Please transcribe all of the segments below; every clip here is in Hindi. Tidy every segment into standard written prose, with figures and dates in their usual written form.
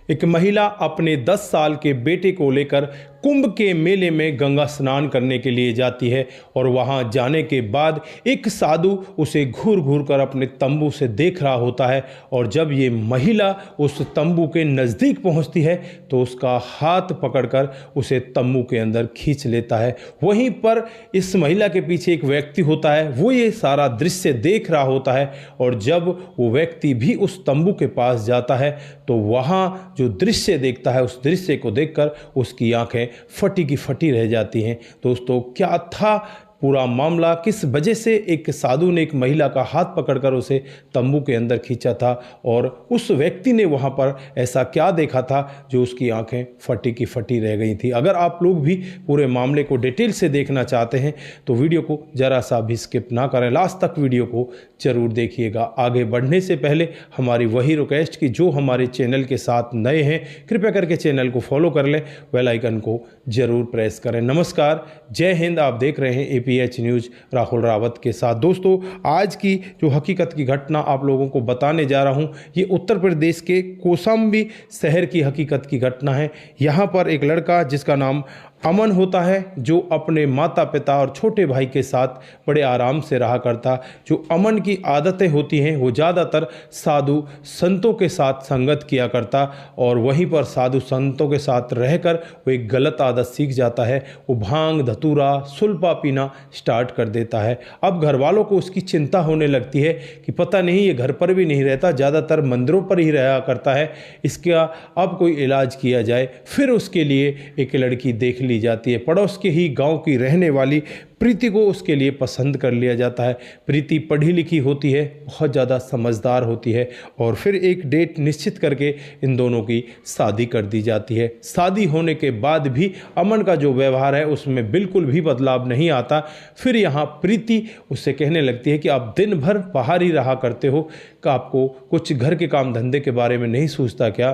एक महिला अपने 10 साल के बेटे को लेकर कुंभ के मेले में गंगा स्नान करने के लिए जाती है और वहां जाने के बाद एक साधु उसे घूर घूर कर अपने तंबू से देख रहा होता है। और जब ये महिला उस तंबू के नज़दीक पहुंचती है तो उसका हाथ पकड़कर उसे तंबू के अंदर खींच लेता है। वहीं पर इस महिला के पीछे एक व्यक्ति होता है, वो ये सारा दृश्य देख रहा होता है। और जब वो व्यक्ति भी उस तंबू के पास जाता है तो वहाँ जो दृश्य देखता है, उस दृश्य को देखकर उसकी आंखें फटी की फटी रह जाती हैं। दोस्तों, क्या था पूरा मामला, किस वजह से एक साधु ने एक महिला का हाथ पकड़कर उसे तंबू के अंदर खींचा था और उस व्यक्ति ने वहां पर ऐसा क्या देखा था जो उसकी आंखें फटी की फटी रह गई थी। अगर आप लोग भी पूरे मामले को डिटेल से देखना चाहते हैं तो वीडियो को जरा सा भी स्किप ना करें, लास्ट तक वीडियो को जरूर देखिएगा। आगे बढ़ने से पहले हमारी वही रिक्वेस्ट कि जो हमारे चैनल के साथ नए हैं कृपया करके चैनल को फॉलो कर लें, बेल आइकन को जरूर प्रेस करें। नमस्कार, जय हिंद। आप देख रहे हैं APH न्यूज़ राहुल रावत के साथ। दोस्तों, आज की जो हकीकत की घटना आप लोगों को बताने जा रहा हूं, ये उत्तर प्रदेश के कौशाम्बी शहर की हकीकत की घटना है। यहाँ पर एक लड़का जिसका नाम अमन होता है, जो अपने माता पिता और छोटे भाई के साथ बड़े आराम से रहा करता। जो अमन की आदतें होती हैं वो ज़्यादातर साधु संतों के साथ संगत किया करता और वहीं पर साधु संतों के साथ रहकर वो एक गलत आदत सीख जाता है। वो भांग धतूरा सुल्फा पीना स्टार्ट कर देता है। अब घर वालों को उसकी चिंता होने लगती है कि पता नहीं ये घर पर भी नहीं रहता, ज़्यादातर मंदिरों पर ही रहा करता है, इसका अब कोई इलाज किया जाए। फिर उसके लिए एक लड़की देख ली जाती है। पड़ोस के ही गांव की रहने वाली प्रीति को उसके लिए पसंद कर लिया जाता है। प्रीति पढ़ी लिखी होती है, बहुत ज़्यादा समझदार होती है और फिर एक डेट निश्चित करके इन दोनों की शादी कर दी जाती है। शादी होने के बाद भी अमन का जो व्यवहार है उसमें बिल्कुल भी बदलाव नहीं आता। फिर यहाँ प्रीति उससे कहने लगती है कि आप दिन भर बाहर ही रहा करते हो, कि आपको कुछ घर के काम धंधे के बारे में नहीं सोचता क्या।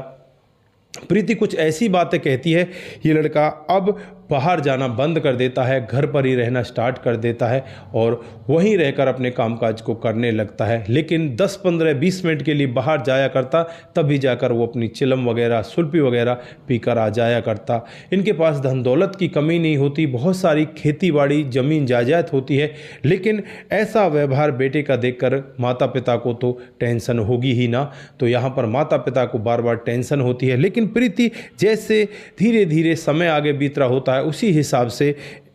प्रीति कुछ ऐसी बातें कहती है, ये लड़का अब बाहर जाना बंद कर देता है, घर पर ही रहना स्टार्ट कर देता है और वहीं रहकर अपने कामकाज को करने लगता है। लेकिन 10, 15, 20 मिनट के लिए बाहर जाया करता, तभी जाकर वो अपनी चिलम वगैरह सुल्फी वगैरह पीकर आ जाया करता। इनके पास धन दौलत की कमी नहीं होती, बहुत सारी खेती बाड़ी ज़मीन जायदाद होती है, लेकिन ऐसा व्यवहार बेटे का देखकर माता पिता को तो टेंशन होगी ही ना। तो यहाँ पर माता पिता को बार बार टेंशन होती है। लेकिन प्रीति जैसे धीरे धीरे समय आगे बीत रहा होता है उसी हिसाब से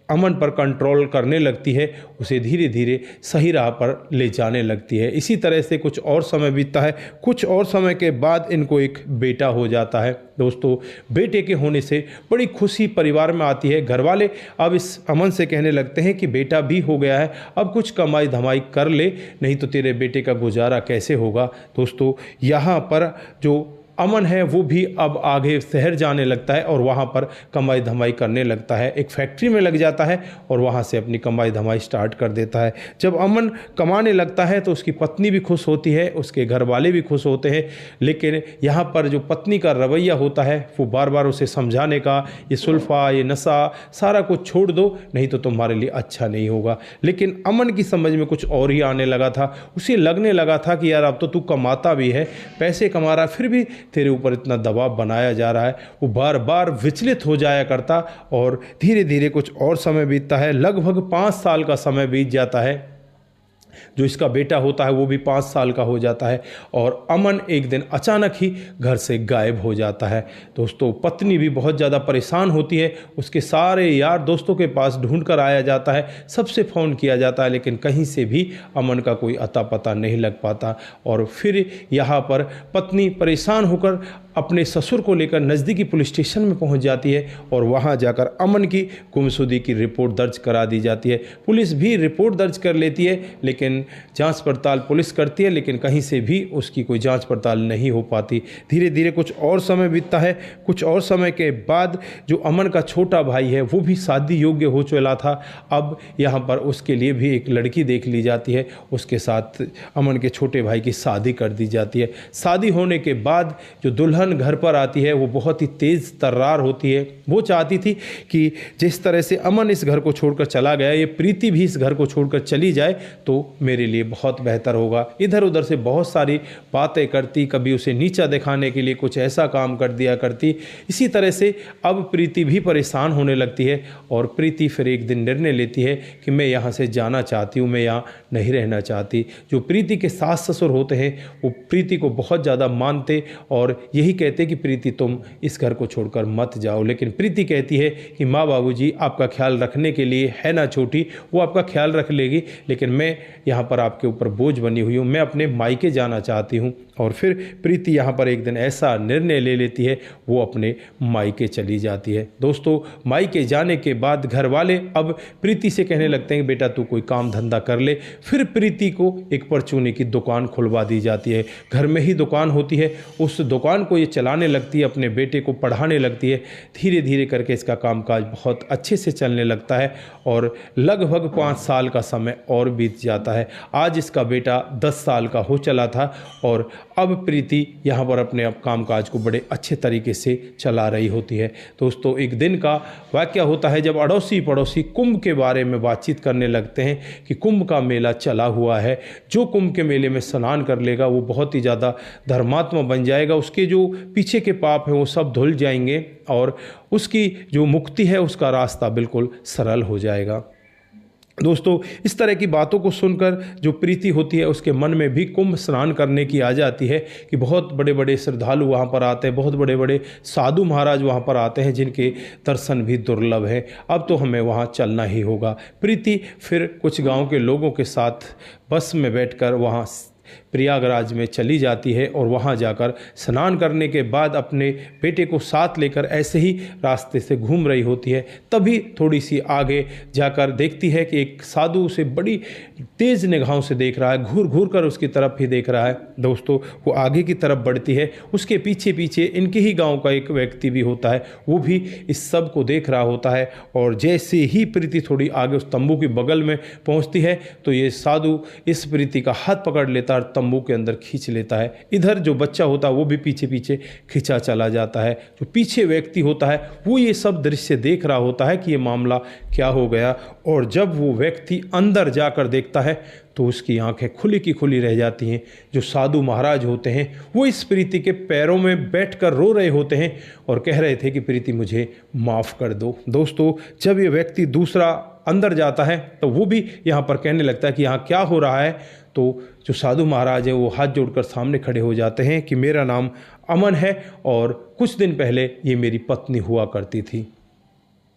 अमन पर कंट्रोल करने लगती है, उसे धीरे धीरे सही राह पर ले जाने लगती है। इसी तरह से कुछ और समय बीतता है। कुछ और समय के बाद इनको एक बेटा हो जाता है। दोस्तों, बेटे के होने से बड़ी खुशी परिवार में आती है। घर वाले अब इस अमन से कहने लगते हैं कि बेटा भी हो गया है, अब कुछ कमाई धमाई कर ले, नहीं तो तेरे बेटे का गुजारा कैसे होगा। दोस्तों, यहाँ पर जो अमन है वो भी अब आगे शहर जाने लगता है और वहाँ पर कमाई धमाई करने लगता है। एक फैक्ट्री में लग जाता है और वहाँ से अपनी कमाई धमाई स्टार्ट कर देता है। जब अमन कमाने लगता है तो उसकी पत्नी भी खुश होती है, उसके घर वाले भी खुश होते हैं। लेकिन यहाँ पर जो पत्नी का रवैया होता है वो बार बार उसे समझाने का, ये सुल्फा ये नशा सारा कुछ छोड़ दो, नहीं तो तुम्हारे लिए अच्छा नहीं होगा। लेकिन अमन की समझ में कुछ और ही आने लगा था। उसे लगने लगा था कि यार अब तो तू कमाता भी है, पैसे कमा रहा है, फिर भी तेरे ऊपर इतना दबाव बनाया जा रहा है। वो बार बार विचलित हो जाया करता और धीरे धीरे कुछ और समय बीतता है। लगभग 5 साल का समय बीत जाता है। जो इसका बेटा होता है वो भी 5 साल का हो जाता है और अमन एक दिन अचानक ही घर से गायब हो जाता है। दोस्तों, पत्नी भी बहुत ज़्यादा परेशान होती है। उसके सारे यार दोस्तों के पास ढूंढ कर आया जाता है, सबसे फ़ोन किया जाता है, लेकिन कहीं से भी अमन का कोई अता पता नहीं लग पाता। और फिर यहाँ पर पत्नी परेशान होकर अपने ससुर को लेकर नज़दीकी पुलिस स्टेशन में पहुंच जाती है और वहां जाकर अमन की गुमशुदगी की रिपोर्ट दर्ज करा दी जाती है। पुलिस भी रिपोर्ट दर्ज कर लेती है, लेकिन जांच पड़ताल पुलिस करती है, लेकिन कहीं से भी उसकी कोई जांच पड़ताल नहीं हो पाती। धीरे धीरे कुछ और समय बीतता है। कुछ और समय के बाद जो अमन का छोटा भाई है वो भी शादी योग्य हो चला था। अब यहाँ पर उसके लिए भी एक लड़की देख ली जाती है, उसके साथ अमन के छोटे भाई की शादी कर दी जाती है। शादी होने के बाद जो दुल्हन उलझन घर पर आती है वो बहुत ही तेज़ तर्रार होती है। वो चाहती थी कि जिस तरह से अमन इस घर को छोड़कर चला गया, ये प्रीति भी इस घर को छोड़कर चली जाए तो मेरे लिए बहुत बेहतर होगा। इधर उधर से बहुत सारी बातें करती, कभी उसे नीचा दिखाने के लिए कुछ ऐसा काम कर दिया करती। इसी तरह से अब प्रीति भी परेशान होने लगती है और प्रीति फिर एक दिन निर्णय लेती है कि मैं यहाँ से जाना चाहती हूँ, मैं यहाँ नहीं रहना चाहती। जो प्रीति के सास ससुर होते हैं वो प्रीति को बहुत ज़्यादा मानते और यही कहते कि प्रीति तुम इस घर को छोड़कर मत जाओ। लेकिन प्रीति कहती है कि माँ बाबूजी आपका ख्याल रखने के लिए है ना छोटी, वो आपका ख्याल रख लेगी, लेकिन मैं यहाँ पर आपके ऊपर बोझ बनी हुई हूँ, मैं अपने मायके जाना चाहती हूँ। और फिर प्रीति यहाँ पर एक दिन ऐसा निर्णय ले लेती है, वो अपने मायके चली जाती है। दोस्तों, मायके जाने के बाद घर वाले अब प्रीति से कहने लगते हैं कि बेटा तू कोई काम धंधा कर ले। फिर प्रीति को एक परचूने की दुकान खुलवा दी जाती है। घर में ही दुकान होती है, उस दुकान को ये चलाने लगती है, अपने बेटे को पढ़ाने लगती है। धीरे धीरे करके इसका कामकाज बहुत अच्छे से चलने लगता है और लगभग 5 साल का समय और बीत जाता है। आज इसका बेटा 10 साल का हो चला था और अब प्रीति यहाँ पर अपने कामकाज को बड़े अच्छे तरीके से चला रही होती है। दोस्तों, एक दिन का वाक़या होता है जब अड़ोसी पड़ोसी कुंभ के बारे में बातचीत करने लगते हैं कि कुंभ का मेला चला हुआ है, जो कुंभ के मेले में स्नान कर लेगा वो बहुत ही ज़्यादा धर्मात्मा बन जाएगा, उसके जो पीछे के पाप हैं वो सब धुल जाएंगे और उसकी जो मुक्ति है उसका रास्ता बिल्कुल सरल हो जाएगा। दोस्तों, इस तरह की बातों को सुनकर जो प्रीति होती है उसके मन में भी कुंभ स्नान करने की आ जाती है कि बहुत बड़े बड़े श्रद्धालु वहाँ पर आते हैं, बहुत बड़े बड़े साधु महाराज वहाँ पर आते हैं जिनके दर्शन भी दुर्लभ हैं। अब तो हमें वहाँ चलना ही होगा। प्रीति फिर कुछ गांव के लोगों के साथ बस में बैठकर वहाँ प्रयागराज में चली जाती है और वहाँ जाकर स्नान करने के बाद अपने बेटे को साथ लेकर ऐसे ही रास्ते से घूम रही होती है। तभी थोड़ी सी आगे जाकर देखती है कि एक साधु उसे बड़ी तेज़ निगाहों से देख रहा है, घूर घूर कर उसकी तरफ ही देख रहा है। दोस्तों, वो आगे की तरफ बढ़ती है, उसके पीछे पीछे इनके ही गाँव का एक व्यक्ति भी होता है, वो भी इस सब को देख रहा होता है। और जैसे ही प्रीति थोड़ी आगे उस तंबू के बगल में पहुँचती है तो ये साधु इस प्रीति का हाथ पकड़ लेता है, तंबू के अंदर खींच लेता है। इधर जो बच्चा होता है वो भी पीछे पीछे खींचा चला जाता है। जो पीछे व्यक्ति होता है वो ये सब दृश्य देख रहा होता है कि ये मामला क्या हो गया। और जब वो व्यक्ति अंदर जाकर देखता है तो उसकी आंखें खुली की खुली रह जाती हैं। जो साधु महाराज होते हैं वो इस प्रीति के पैरों में बैठकर रो रहे होते हैं और कह रहे थे कि प्रीति मुझे माफ़ कर दो। दोस्तों, जब ये व्यक्ति दूसरा अंदर जाता है तो वो भी यहाँ पर कहने लगता है कि यहाँ क्या हो रहा है। तो जो साधु महाराज हैं वो हाथ जोड़कर सामने खड़े हो जाते हैं कि मेरा नाम अमन है और कुछ दिन पहले ये मेरी पत्नी हुआ करती थी।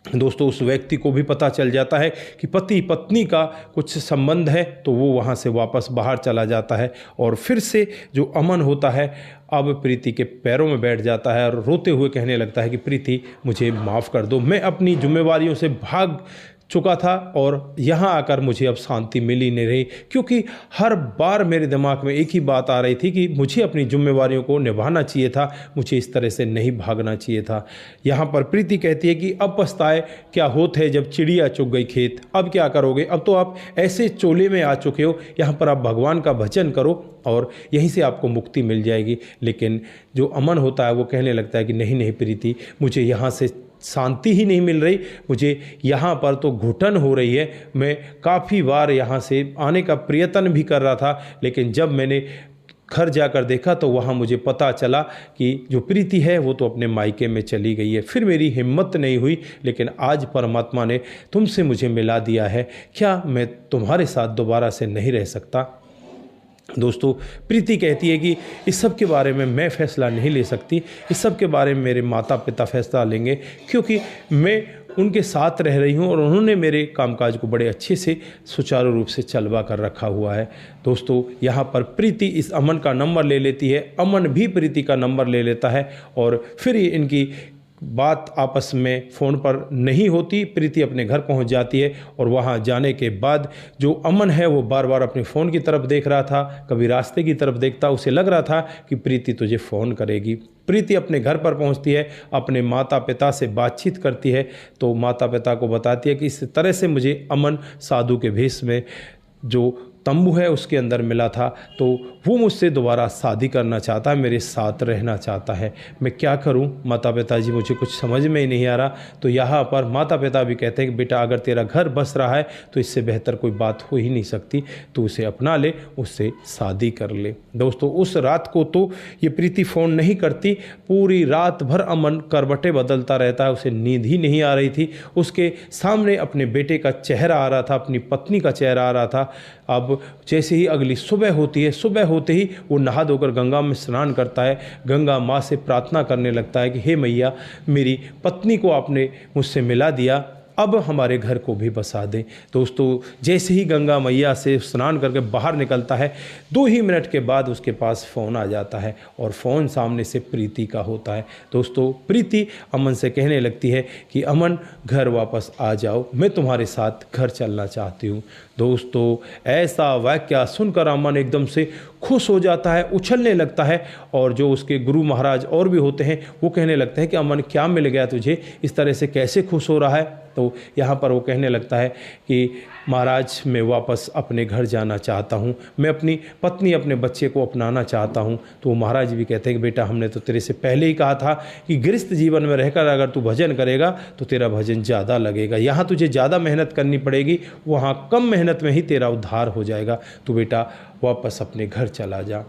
दोस्तों, उस व्यक्ति को भी पता चल जाता है कि पति पत्नी का कुछ संबंध है, तो वो वहाँ से वापस बाहर चला जाता है और फिर से जो अमन होता है अब प्रीति के पैरों में बैठ जाता है और रोते हुए कहने लगता है कि प्रीति मुझे माफ़ कर दो, मैं अपनी जिम्मेवारियों से भाग चुका था और यहाँ आकर मुझे अब शांति मिल ही नहीं रही, क्योंकि हर बार मेरे दिमाग में एक ही बात आ रही थी कि मुझे अपनी जिम्मेवारियों को निभाना चाहिए था, मुझे इस तरह से नहीं भागना चाहिए था। यहाँ पर प्रीति कहती है कि अब पछताए क्या होत है जब चिड़िया चुग गई खेत, अब क्या करोगे, अब तो आप ऐसे चोले में आ चुके हो, यहाँ पर आप भगवान का भजन करो और यहीं से आपको मुक्ति मिल जाएगी। लेकिन जो अमन होता है वो कहने लगता है कि नहीं नहीं प्रीति, मुझे यहाँ से शांति ही नहीं मिल रही, मुझे यहाँ पर तो घुटन हो रही है। मैं काफ़ी बार यहाँ से आने का प्रयत्न भी कर रहा था, लेकिन जब मैंने घर जाकर देखा तो वहाँ मुझे पता चला कि जो प्रीति है वो तो अपने मायके में चली गई है। फिर मेरी हिम्मत नहीं हुई, लेकिन आज परमात्मा ने तुमसे मुझे मिला दिया है, क्या मैं तुम्हारे साथ दोबारा से नहीं रह सकता। दोस्तों, प्रीति कहती है कि इस सब के बारे में मैं फ़ैसला नहीं ले सकती, इस सब के बारे में मेरे माता पिता फ़ैसला लेंगे, क्योंकि मैं उनके साथ रह रही हूँ और उन्होंने मेरे कामकाज को बड़े अच्छे से सुचारू रूप से चलवा कर रखा हुआ है। दोस्तों, यहाँ पर प्रीति इस अमन का नंबर ले लेती है, अमन भी प्रीति का नंबर ले लेता है और फिर इनकी बात आपस में फ़ोन पर नहीं होती। प्रीति अपने घर पहुंच जाती है और वहां जाने के बाद जो अमन है वो बार बार अपने फ़ोन की तरफ देख रहा था, कभी रास्ते की तरफ देखता, उसे लग रहा था कि प्रीति तुझे फ़ोन करेगी। प्रीति अपने घर पर पहुंचती है, अपने माता पिता से बातचीत करती है, तो माता पिता को बताती है कि इस तरह से मुझे अमन साधु के भेष में जो तंबू है उसके अंदर मिला था, तो वो मुझसे दोबारा शादी करना चाहता है, मेरे साथ रहना चाहता है। मैं क्या करूं माता पिता जी, मुझे कुछ समझ में ही नहीं आ रहा। तो यहाँ पर माता पिता भी कहते हैं कि बेटा अगर तेरा घर बस रहा है तो इससे बेहतर कोई बात हो ही नहीं सकती, तू उसे अपना ले, उससे शादी कर ले। दोस्तों उस रात को तो ये प्रीति फ़ोन नहीं करती, पूरी रात भर अमन करवटें बदलता रहता है, उसे नींद ही नहीं आ रही थी। उसके सामने अपने बेटे का चेहरा आ रहा था, अपनी पत्नी का चेहरा आ रहा था। अब जैसे ही अगली सुबह होती है, सुबह होते ही वो नहा धोकर गंगा में स्नान करता है, गंगा माँ से प्रार्थना करने लगता है कि हे मैया, मेरी पत्नी को आपने मुझसे मिला दिया, अब हमारे घर को भी बसा दें। दोस्तों जैसे ही गंगा मैया से स्नान करके बाहर निकलता है, 2 ही मिनट के बाद उसके पास फ़ोन आ जाता है और फ़ोन सामने से प्रीति का होता है। दोस्तों प्रीति अमन से कहने लगती है कि अमन घर वापस आ जाओ, मैं तुम्हारे साथ घर चलना चाहती हूँ। दोस्तों ऐसा वाक्य सुनकर अमन एकदम से खुश हो जाता है, उछलने लगता है, और जो उसके गुरु महाराज और भी होते हैं वो कहने लगते हैं कि अमन क्या मिल गया तुझे, इस तरह से कैसे खुश हो रहा है। तो यहाँ पर वो कहने लगता है कि महाराज मैं वापस अपने घर जाना चाहता हूँ, मैं अपनी पत्नी अपने बच्चे को अपनाना चाहता हूँ। तो महाराज भी कहते हैं कि बेटा हमने तो तेरे से पहले ही कहा था कि गृहस्थ जीवन में रहकर अगर तू भजन करेगा तो तेरा भजन ज़्यादा लगेगा, यहाँ तुझे ज़्यादा मेहनत करनी पड़ेगी, वहाँ कम मेहनत में ही तेरा उद्धार हो जाएगा, तो बेटा वापस अपने घर चला जा।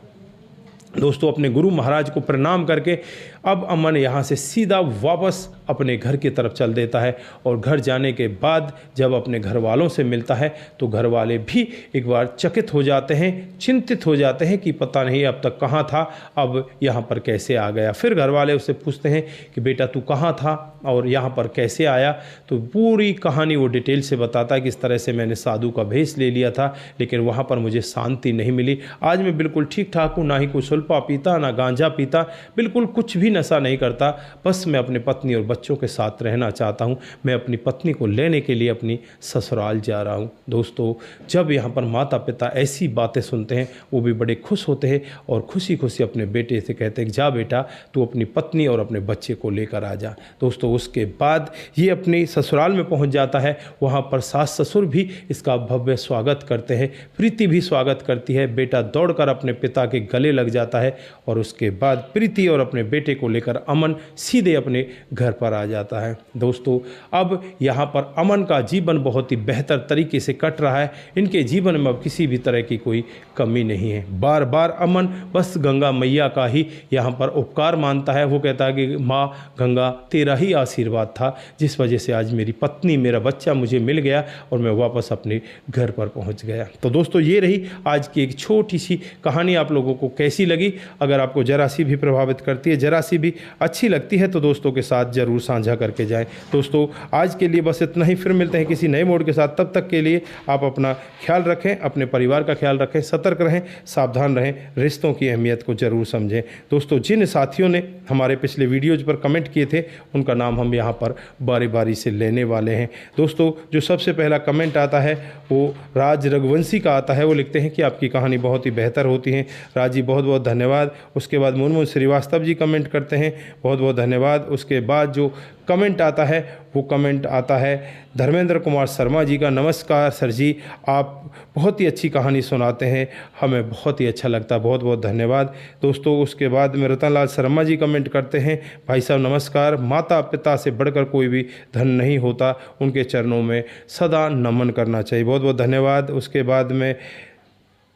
दोस्तों अपने गुरु महाराज को प्रणाम करके अब अमन यहाँ से सीधा वापस अपने घर की तरफ चल देता है, और घर जाने के बाद जब अपने घर वालों से मिलता है तो घर वाले भी एक बार चकित हो जाते हैं, चिंतित हो जाते हैं कि पता नहीं अब तक कहाँ था, अब यहाँ पर कैसे आ गया। फिर घर वाले उससे पूछते हैं कि बेटा तू कहाँ था और यहाँ पर कैसे आया। तो पूरी कहानी वो डिटेल से बताता है कि इस तरह से मैंने साधु का भेष ले लिया था, लेकिन वहाँ पर मुझे शांति नहीं मिली। आज मैं बिल्कुल ठीक ठाक हूँ, ना ही कोई सुल्फा पीता, ना गांजा पीता, बिल्कुल कुछ भी नशा नहीं करता, बस मैं अपनी पत्नी और बच्चों के साथ रहना चाहता हूँ। मैं अपनी पत्नी को लेने के लिए अपनी ससुराल जा रहा हूँ। दोस्तों जब यहाँ पर माता पिता ऐसी बातें सुनते हैं वो भी बड़े खुश होते हैं और खुशी खुशी अपने बेटे से कहते हैं कि जा बेटा तू अपनी पत्नी और अपने बच्चे को लेकर आ जा। दोस्तों उसके बाद ये अपनी ससुराल में पहुँच जाता है, वहाँ पर सास ससुर भी इसका भव्य स्वागत करते हैं, प्रीति भी स्वागत करती है। बेटा दौड़कर अपने पिता के गले लग जाता है और उसके बाद प्रीति और अपने बेटे को लेकर अमन सीधे अपने घर पर आ जाता है। दोस्तों अब यहाँ पर अमन का जीवन बहुत ही बेहतर तरीके से कट रहा है, इनके जीवन में अब किसी भी तरह की कोई कमी नहीं है। बार बार अमन बस गंगा मैया का ही यहाँ पर उपकार मानता है। वो कहता है कि माँ गंगा तेरा ही आशीर्वाद था जिस वजह से आज मेरी पत्नी मेरा बच्चा मुझे मिल गया और मैं वापस अपने घर पर पहुँच गया। तो दोस्तों ये रही आज की एक छोटी सी कहानी। आप लोगों को कैसी लगी? अगर आपको जरा सी भी प्रभावित करती है, जरा सी भी अच्छी लगती है तो दोस्तों के साथ ज़रूर साझा करके जाएं। दोस्तों आज के लिए बस इतना ही, फिर मिलते हैं किसी नए मोड के साथ। तब तक के लिए आप अपना ख्याल रखें, अपने परिवार का ख्याल रखें, सतर्क रहें, सावधान रहें, रिश्तों की अहमियत को ज़रूर समझें। दोस्तों जिन साथियों ने हमारे पिछले वीडियोज़ पर कमेंट किए थे उनका नाम हम यहाँ पर बारी बारी से लेने वाले हैं। दोस्तों जो सबसे पहला कमेंट आता है वो राज रघुवंशी का आता है। वो लिखते हैं कि आपकी कहानी बहुत ही बेहतर होती है राज जी, बहुत बहुत धन्यवाद। उसके बाद मुनमुन श्रीवास्तव जी कमेंट करते हैं, बहुत बहुत धन्यवाद। उसके बाद जो कमेंट आता है वो कमेंट आता है धर्मेंद्र कुमार शर्मा जी का। नमस्कार सर जी, आप बहुत ही अच्छी कहानी सुनाते हैं, हमें बहुत ही अच्छा लगता है, बहुत बहुत धन्यवाद। दोस्तों उसके बाद में रतनलाल शर्मा जी कमेंट करते हैं, भाई साहब नमस्कार, माता पिता से बढ़कर कोई भी धन नहीं होता, उनके चरणों में सदा नमन करना चाहिए, बहुत बहुत धन्यवाद। उसके बाद में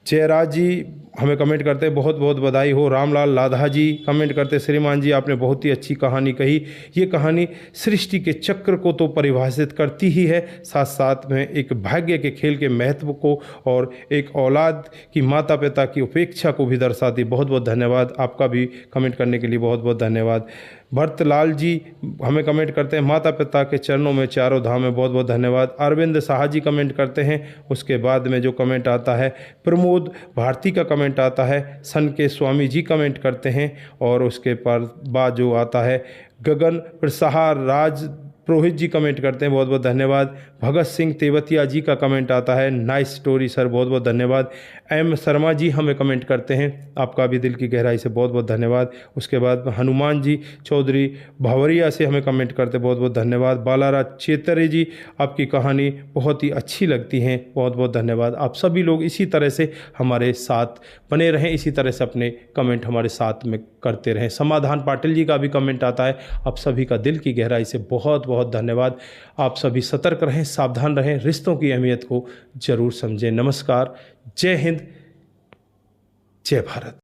जयराज जी हमें कमेंट करते हैं, बहुत बहुत बधाई हो। रामलाल लाधा जी कमेंट करते हैं, श्रीमान जी आपने बहुत ही अच्छी कहानी कही, ये कहानी सृष्टि के चक्र को तो परिभाषित करती ही है, साथ साथ में एक भाग्य के खेल के महत्व को और एक औलाद की माता पिता की उपेक्षा को भी दर्शाती। बहुत बहुत धन्यवाद, आपका भी कमेंट करने के लिए बहुत बहुत धन्यवाद। भरतलाल जी हमें कमेंट करते हैं, माता पिता के चरणों में चारों धाम में, बहुत बहुत धन्यवाद। अरविंद साहा जी कमेंट करते हैं। उसके बाद में जो कमेंट आता है प्रमोद भारती का कमेंट आता है, सन के स्वामी जी कमेंट करते हैं। और उसके बाद जो आता है गगन प्रसार राज रोहित जी कमेंट करते हैं, बहुत बहुत धन्यवाद। भगत सिंह तेवतिया जी का कमेंट आता है, नाइस स्टोरी सर, बहुत बहुत धन्यवाद। एम शर्मा जी हमें कमेंट करते हैं, आपका भी दिल की गहराई से बहुत बहुत धन्यवाद। उसके बाद हनुमान जी चौधरी भावरिया से हमें कमेंट करते, बहुत बहुत धन्यवाद। बालाराज चेतरे जी, आपकी कहानी बहुत ही अच्छी लगती है, बहुत बहुत धन्यवाद। आप सभी लोग इसी तरह से हमारे साथ बने रहें, इसी तरह से अपने कमेंट हमारे साथ में करते रहें। समाधान पाटिल जी का भी कमेंट आता है, आप सभी का दिल की गहराई से बहुत बहुत धन्यवाद। आप सभी सतर्क रहें, सावधान रहें, रिश्तों की अहमियत को जरूर समझें। नमस्कार, जय हिंद, जय भारत।